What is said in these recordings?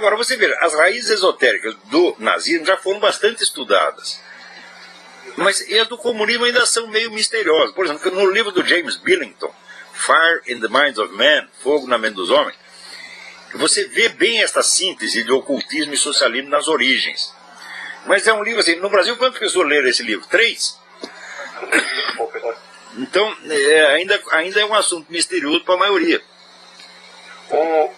Agora, você vê, as raízes esotéricas do nazismo já foram bastante estudadas. Mas as do comunismo ainda são meio misteriosas. Por exemplo, no livro do James Billington, Fire in the Minds of Men, Fogo na Mente dos Homens, você vê bem esta síntese de ocultismo e socialismo nas origens. Mas é um livro assim, no Brasil quantas pessoas leram esse livro? 3? Então, ainda é um assunto misterioso para a maioria.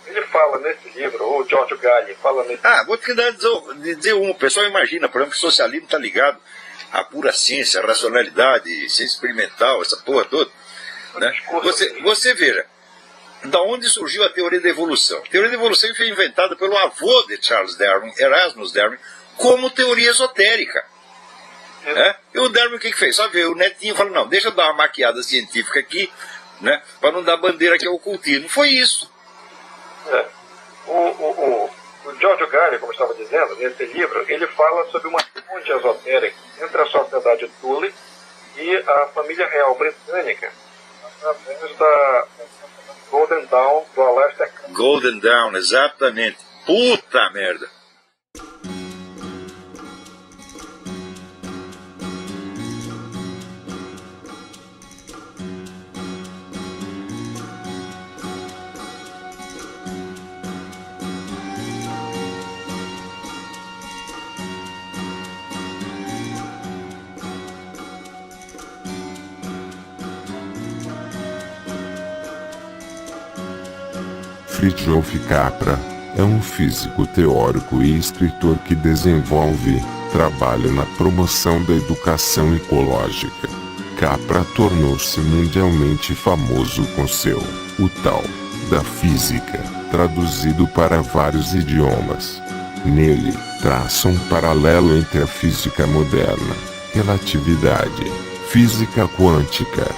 Ele fala nesse livro, o Giorgio Galli fala nesse livro. Vou te dizer um. O pessoal imagina, por exemplo, que o socialismo está ligado à pura ciência, à racionalidade, ciência experimental, essa porra toda. Né? Você veja, da onde surgiu a teoria da evolução? A teoria da evolução foi inventada pelo avô de Charles Darwin, Erasmus Darwin, como teoria esotérica. E o Darwin o que fez? Só veio o netinho e falou, não, deixa eu dar uma maquiada científica aqui, né, para não dar bandeira que é ocultismo. Foi isso. O Giorgio Galli, como eu estava dizendo, nesse livro, ele fala sobre uma ponte esotérica entre a sociedade Thule e a família real britânica, através da Golden Dawn do Aleister Crowley. Golden Dawn, exatamente. Puta merda. Fritjof Capra é um físico teórico e escritor que desenvolve trabalho na promoção da educação ecológica. Capra tornou-se mundialmente famoso com seu O Tal da Física, traduzido para vários idiomas. Nele, traça um paralelo entre a física moderna, relatividade, física quântica,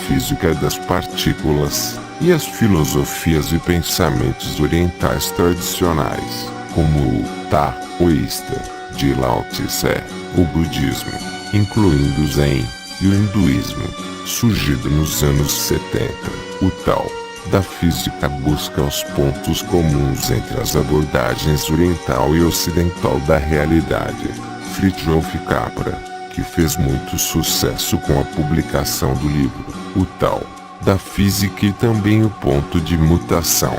física das partículas, e as filosofias e pensamentos orientais tradicionais, como o taoísta, de Lao Tse, o budismo, incluindo o Zen, e o hinduísmo, surgido nos anos 70. O Tal da Física busca os pontos comuns entre as abordagens oriental e ocidental da realidade. Fritjof Capra, que fez muito sucesso com a publicação do livro O Tal da Física e também o ponto de mutação,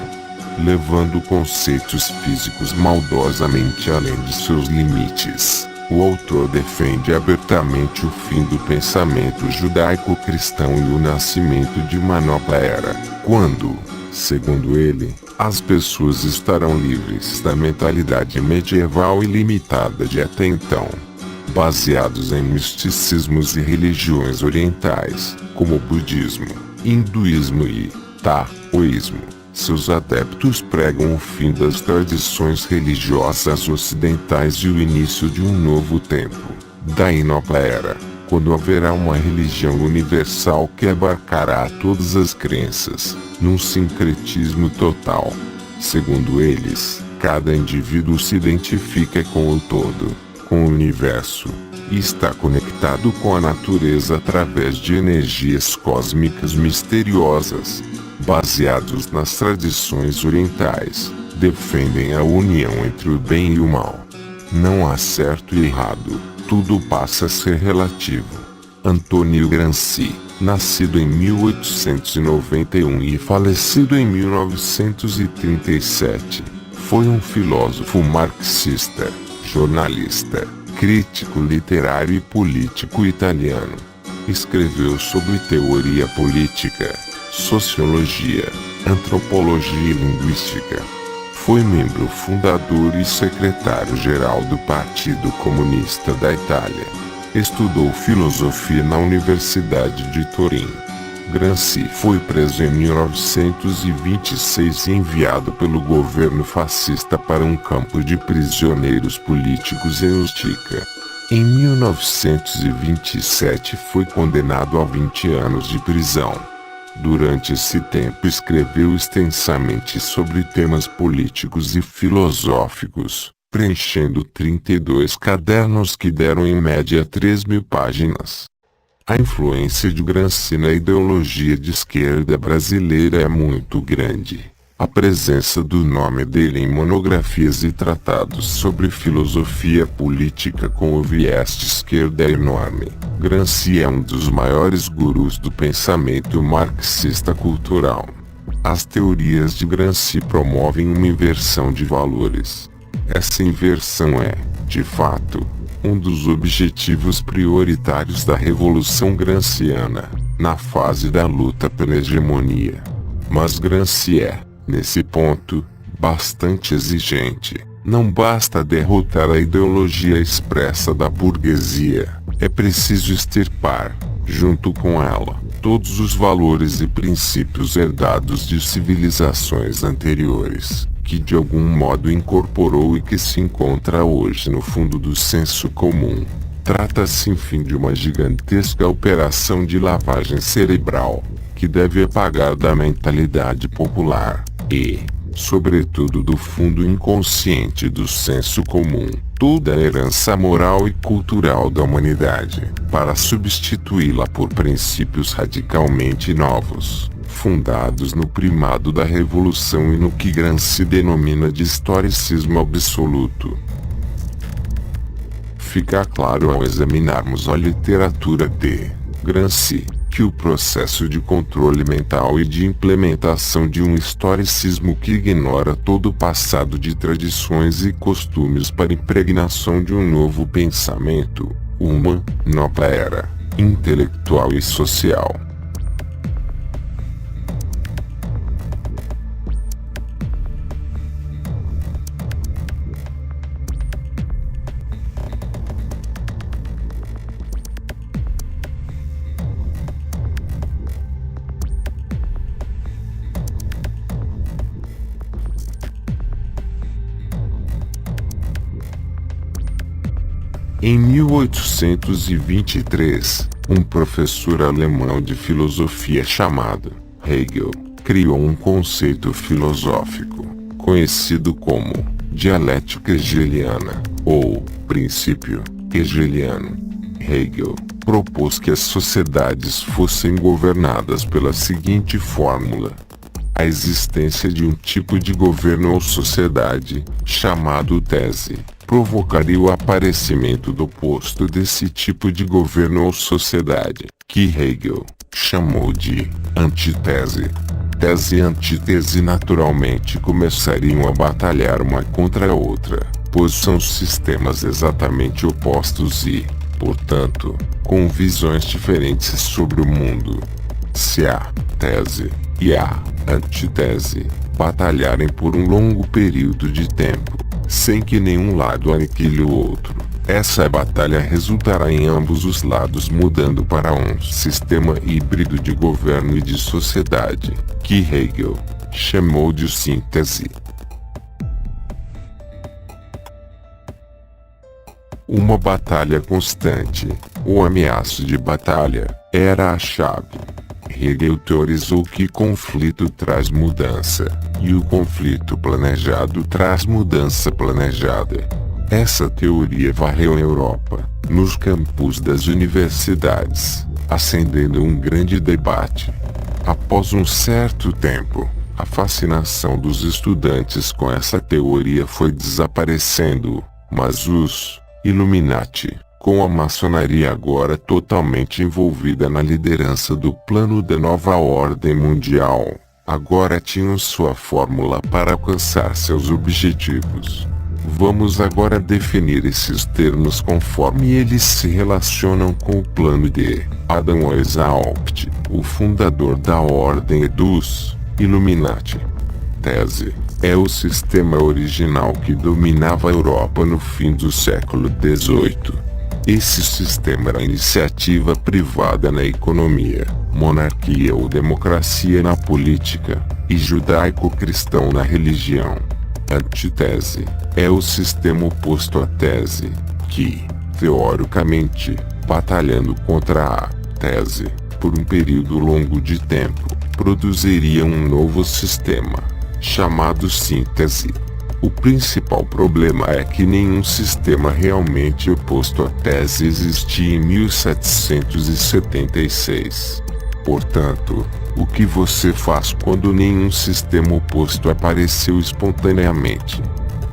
levando conceitos físicos maldosamente além de seus limites. O autor defende abertamente o fim do pensamento judaico-cristão e o nascimento de uma nova era, quando, segundo ele, as pessoas estarão livres da mentalidade medieval e limitada de até então, baseados em misticismos e religiões orientais, como o budismo, hinduísmo e taoísmo. Seus adeptos pregam o fim das tradições religiosas ocidentais e o início de um novo tempo, da nova era, quando haverá uma religião universal que abarcará todas as crenças, num sincretismo total. Segundo eles, cada indivíduo se identifica com o todo, com o universo, e está conectado com a natureza através de energias cósmicas misteriosas. Baseados nas tradições orientais, defendem a união entre o bem e o mal. Não há certo e errado, tudo passa a ser relativo. Antonio Gramsci, nascido em 1891 e falecido em 1937, foi um filósofo marxista, jornalista, crítico literário e político italiano. Escreveu sobre teoria política, sociologia, antropologia e linguística. Foi membro fundador e secretário-geral do Partido Comunista da Itália. Estudou filosofia na Universidade de Turim. Gramsci foi preso em 1926 e enviado pelo governo fascista para um campo de prisioneiros políticos em Ustica. Em 1927 foi condenado a 20 anos de prisão. Durante esse tempo escreveu extensamente sobre temas políticos e filosóficos, preenchendo 32 cadernos que deram em média 3.000 páginas. A influência de Gramsci na ideologia de esquerda brasileira é muito grande. A presença do nome dele em monografias e tratados sobre filosofia política com o viés de esquerda é enorme. Gramsci é um dos maiores gurus do pensamento marxista cultural. As teorias de Gramsci promovem uma inversão de valores. Essa inversão é, de fato, um dos objetivos prioritários da Revolução Gramsciana, na fase da luta pela hegemonia. Mas Gramsci é, nesse ponto, bastante exigente. Não basta derrotar a ideologia expressa da burguesia, é preciso extirpar, junto com ela, todos os valores e princípios herdados de civilizações anteriores, que de algum modo incorporou e que se encontra hoje no fundo do senso comum. Trata-se enfim de uma gigantesca operação de lavagem cerebral, que deve apagar da mentalidade popular e, sobretudo do fundo inconsciente do senso comum, toda a herança moral e cultural da humanidade, para substituí-la por princípios radicalmente novos, fundados no primado da revolução e no que Gramsci denomina de historicismo absoluto. Fica claro ao examinarmos a literatura de Gramsci, que o processo de controle mental e de implementação de um historicismo que ignora todo o passado de tradições e costumes para impregnação de um novo pensamento, uma nova era, intelectual e social. Em 1823, um professor alemão de filosofia chamado Hegel criou um conceito filosófico, conhecido como dialética hegeliana, ou princípio hegeliano. Hegel propôs que as sociedades fossem governadas pela seguinte fórmula: a existência de um tipo de governo ou sociedade, chamado tese, provocaria o aparecimento do oposto desse tipo de governo ou sociedade, que Hegel chamou de antítese. Tese e antítese naturalmente começariam a batalhar uma contra a outra, pois são sistemas exatamente opostos e, portanto, com visões diferentes sobre o mundo. Se a tese e a antítese batalharem por um longo período de tempo, sem que nenhum lado aniquile o outro, essa batalha resultará em ambos os lados mudando para um sistema híbrido de governo e de sociedade, que Hegel chamou de síntese. Uma batalha constante, ou ameaça de batalha, era a chave. Hegel teorizou que conflito traz mudança, e o conflito planejado traz mudança planejada. Essa teoria varreu a Europa, nos campus das universidades, acendendo um grande debate. Após um certo tempo, a fascinação dos estudantes com essa teoria foi desaparecendo, mas os Illuminati, com a maçonaria agora totalmente envolvida na liderança do plano da nova ordem mundial, agora tinham sua fórmula para alcançar seus objetivos. Vamos agora definir esses termos conforme eles se relacionam com o plano de Adam Weishaupt, o fundador da ordem e dos Illuminati. Tese: é o sistema original que dominava a Europa no fim do século XVIII. Esse sistema era iniciativa privada na economia, monarquia ou democracia na política, e judaico-cristão na religião. Antítese: é o sistema oposto à tese, que, teoricamente, batalhando contra a tese, por um período longo de tempo, produziria um novo sistema, chamado síntese. O principal problema é que nenhum sistema realmente oposto à tese existia em 1776. Portanto, o que você faz quando nenhum sistema oposto apareceu espontaneamente?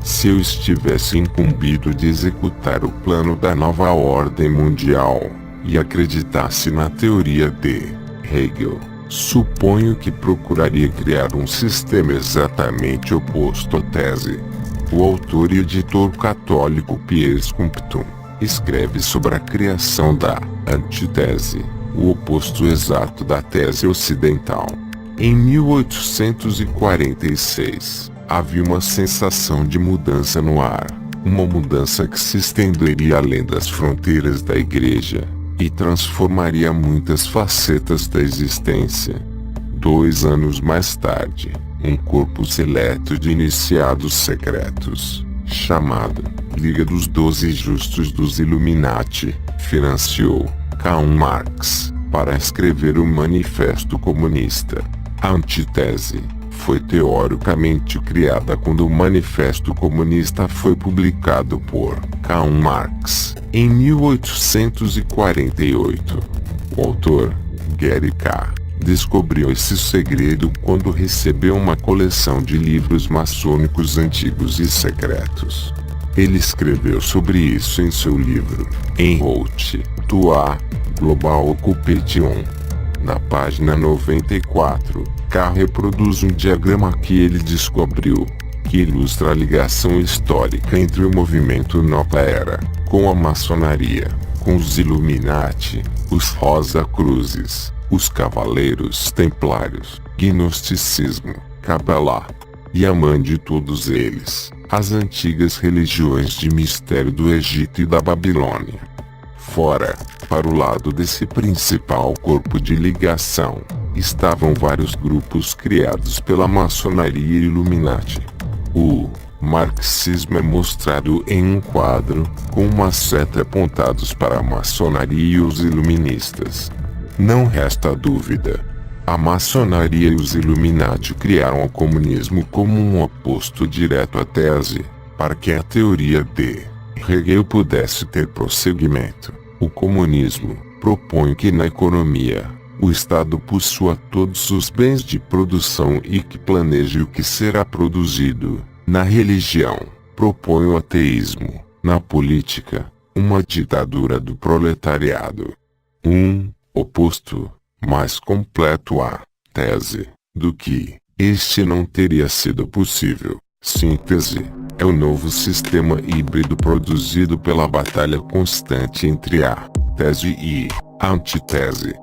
Se eu estivesse incumbido de executar o plano da nova ordem mundial, e acreditasse na teoria de Hegel, suponho que procuraria criar um sistema exatamente oposto à tese. O autor e editor católico Piers Compton escreve sobre a criação da antítese, o oposto exato da tese ocidental. Em 1846, havia uma sensação de mudança no ar, uma mudança que se estenderia além das fronteiras da Igreja e transformaria muitas facetas da existência. 2 anos mais tarde, um corpo seleto de iniciados secretos, chamado Liga dos 12 Justos dos Illuminati, financiou Karl Marx para escrever o Manifesto Comunista. A antítese foi teoricamente criada quando o Manifesto Comunista foi publicado por Karl Marx em 1848. O autor, Gary K., descobriu esse segredo quando recebeu uma coleção de livros maçônicos antigos e secretos. Ele escreveu sobre isso em seu livro, En route to a Global Occupation. Na página 94, K reproduz um diagrama que ele descobriu, que ilustra a ligação histórica entre o movimento Nova Era, com a maçonaria, com os Illuminati, os Rosa Cruzes, os Cavaleiros Templários, Gnosticismo, Kabbalah, e a mãe de todos eles, as antigas religiões de mistério do Egito e da Babilônia. Fora, para o lado desse principal corpo de ligação, estavam vários grupos criados pela maçonaria e Illuminati. O marxismo é mostrado em um quadro, com uma seta apontados para a maçonaria e os iluministas. Não resta dúvida. A maçonaria e os Illuminati criaram o comunismo como um oposto direto à tese, para que a teoria de Hegel pudesse ter prosseguimento. O comunismo propõe que na economia, o Estado possua todos os bens de produção e que planeje o que será produzido. Na religião, propõe o ateísmo. Na política, uma ditadura do proletariado. Oposto, mais completo à tese, do que este não teria sido possível. Síntese é o novo sistema híbrido produzido pela batalha constante entre a tese e a antítese.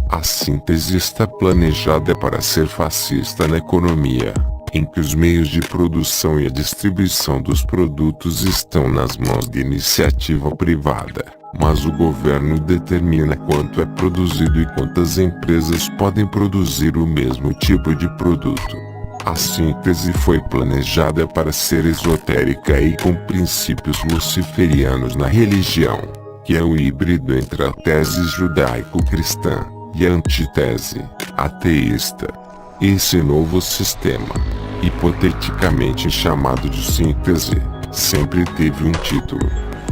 A síntese está planejada para ser fascista na economia, em que os meios de produção e a distribuição dos produtos estão nas mãos de iniciativa privada, mas o governo determina quanto é produzido e quantas empresas podem produzir o mesmo tipo de produto. A síntese foi planejada para ser esotérica e com princípios luciferianos na religião, que é o híbrido entre a tese judaico-cristã e a antítese ateísta. Esse novo sistema, hipoteticamente chamado de síntese, sempre teve um título.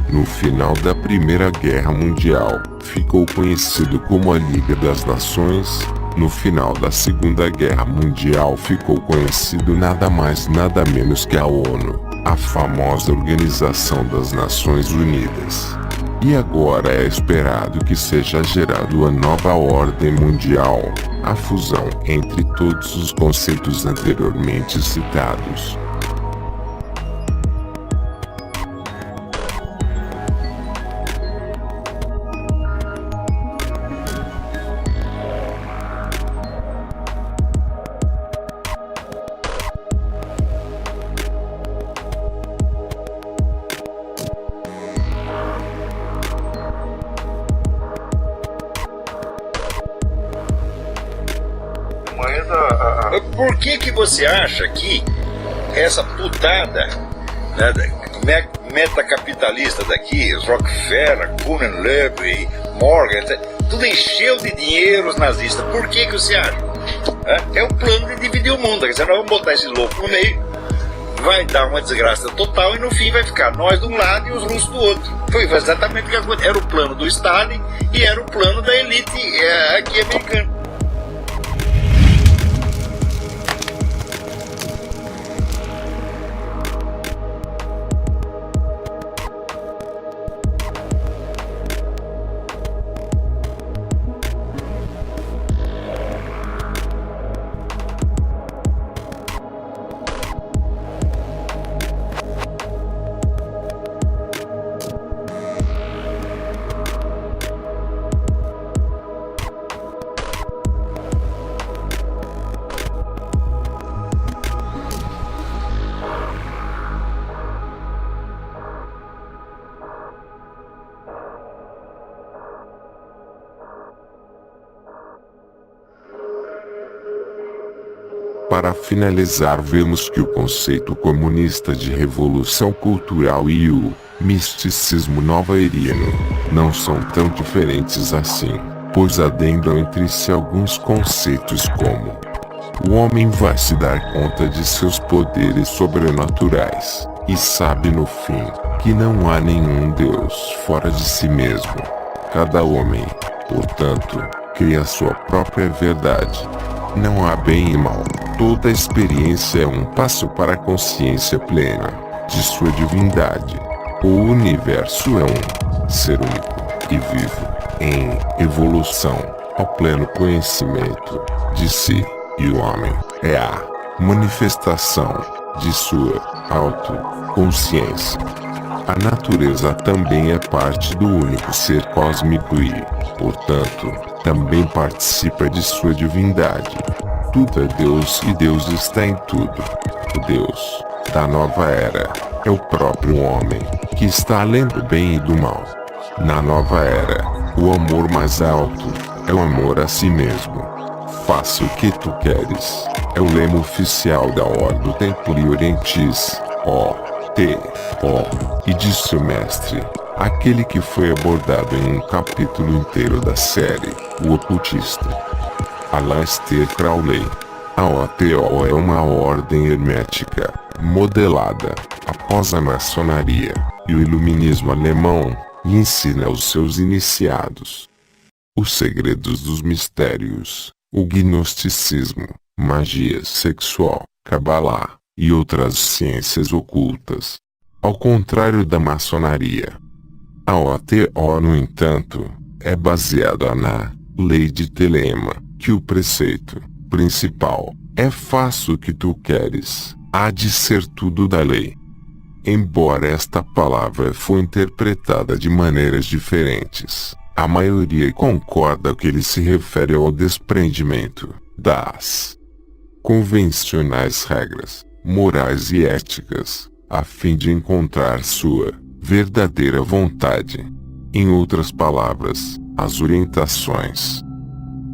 No final da Primeira Guerra Mundial, ficou conhecido como a Liga das Nações. No final da Segunda Guerra Mundial ficou conhecido nada mais nada menos que a ONU, a famosa Organização das Nações Unidas. E agora é esperado que seja gerada a nova ordem mundial, a fusão entre todos os conceitos anteriormente citados. Por que você acha que essa putada, né, metacapitalista daqui, os Rockefeller, Kuhn Loeb, Morgan, tudo encheu de dinheiro os nazistas? Por que você acha? É o plano de dividir o mundo. Quer dizer, nós vamos botar esse louco no meio, vai dar uma desgraça total e no fim vai ficar nós de um lado e os russos do outro. Foi exatamente o que aconteceu. Era o plano do Stalin e era o plano da elite aqui americana. Para finalizar, vemos que o conceito comunista de revolução cultural e o misticismo nova-eriano não são tão diferentes assim, pois adendam entre si alguns conceitos como: o homem vai se dar conta de seus poderes sobrenaturais, e sabe no fim, que não há nenhum Deus fora de si mesmo. Cada homem, portanto, cria sua própria verdade. Não há bem e mal. Toda experiência é um passo para a consciência plena de sua divindade. O universo é um ser único e vivo, em evolução, ao pleno conhecimento de si, e o homem é a manifestação de sua autoconsciência. A natureza também é parte do único ser cósmico e, portanto, também participa de sua divindade. Tudo é Deus e Deus está em tudo. O Deus da nova era é o próprio homem, que está além do bem e do mal. Na nova era, o amor mais alto é o amor a si mesmo. Faça o que tu queres é o lema oficial da Ordem do Templo Orientis, e disse o mestre, aquele que foi abordado em um capítulo inteiro da série, o ocultista. Aleister Crowley. A OTO é uma ordem hermética, modelada após a maçonaria e o iluminismo alemão, e ensina aos seus iniciados os segredos dos mistérios, o gnosticismo, magia sexual, cabalá e outras ciências ocultas. Ao contrário da maçonaria, a OTO, no entanto, é baseada na lei de Telema, que o preceito principal é faça o que tu queres, há de ser tudo da lei. Embora esta palavra foi interpretada de maneiras diferentes, a maioria concorda que ele se refere ao desprendimento das convencionais regras morais e éticas, a fim de encontrar sua verdadeira vontade. Em outras palavras, as orientações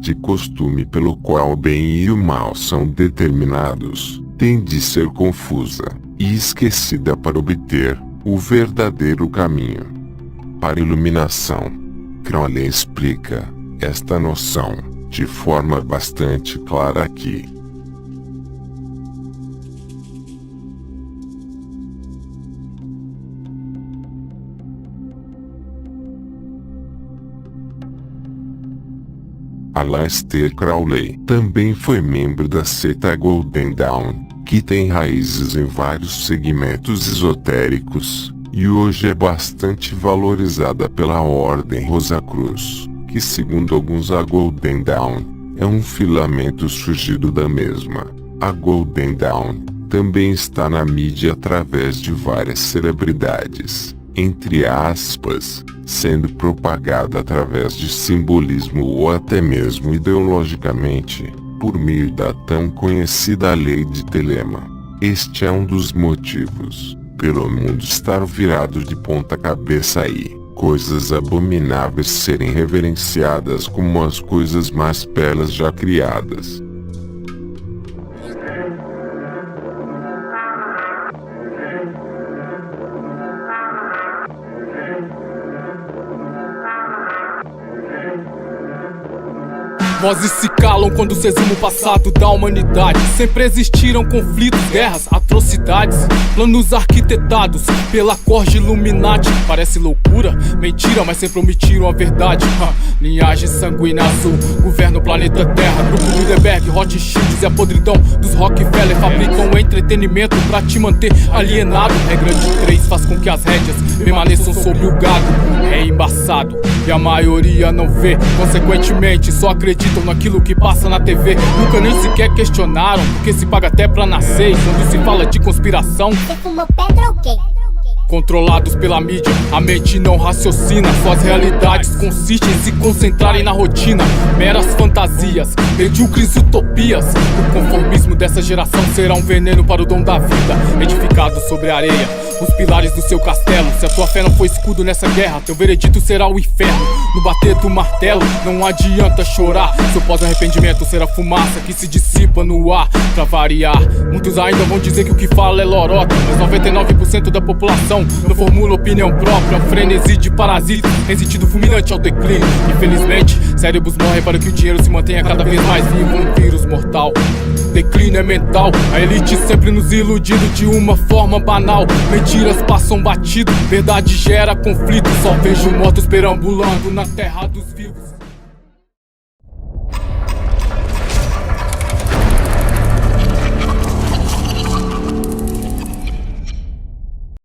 de costume pelo qual o bem e o mal são determinados, tem de ser confusa e esquecida para obter o verdadeiro caminho. Para iluminação, Crowley explica esta noção de forma bastante clara aqui. Aleister Crowley também foi membro da seita Golden Dawn, que tem raízes em vários segmentos esotéricos, e hoje é bastante valorizada pela Ordem Rosacruz, que segundo alguns a Golden Dawn é um filamento surgido da mesma. A Golden Dawn também está na mídia através de várias celebridades, entre aspas, sendo propagada através de simbolismo ou até mesmo ideologicamente, por meio da tão conhecida lei de Telema. Este é um dos motivos pelo mundo estar virado de ponta cabeça e coisas abomináveis serem reverenciadas como as coisas mais belas já criadas. Vozes se calam quando se exuma o passado da humanidade. Sempre existiram conflitos, guerras, atrocidades, planos arquitetados pela corte Illuminati. Parece loucura, mentira, mas sempre omitiram a verdade. Linhagem sanguínea azul, governa o planeta Terra. Grupo Bilderberg, Rothschild e a podridão dos Rockefeller fabricam entretenimento pra te manter alienado. Regra de 3 faz com que as rédeas permaneçam sob o gado. É embaçado e a maioria não vê, consequentemente só acredita naquilo que passa na TV. Nunca nem sequer questionaram, porque se paga até pra nascer. E quando se fala de conspiração, você fumou pedra ou quê? Controlados pela mídia, a mente não raciocina. Suas realidades consistem em se concentrarem na rotina. Meras fantasias, medíocres utopias. O conformismo dessa geração será um veneno para o dom da vida. Edificado sobre a areia, os pilares do seu castelo. Se a tua fé não for escudo nessa guerra, teu veredito será o inferno. No bater do martelo, não adianta chorar. Seu pós-arrependimento será fumaça que se dissipa no ar. Pra variar, muitos ainda vão dizer que o que fala é lorota, mas 99% da população não formula opinião própria. Um frenesi de parasitas em sentido fulminante ao declínio. Infelizmente, cérebros morrem para que o dinheiro se mantenha cada vez mais vivo. Um vírus mortal. Declínio é mental, a elite sempre nos iludindo de uma forma banal. Mentiras passam batido, verdade gera conflito. Só vejo mortos perambulando na terra dos vivos.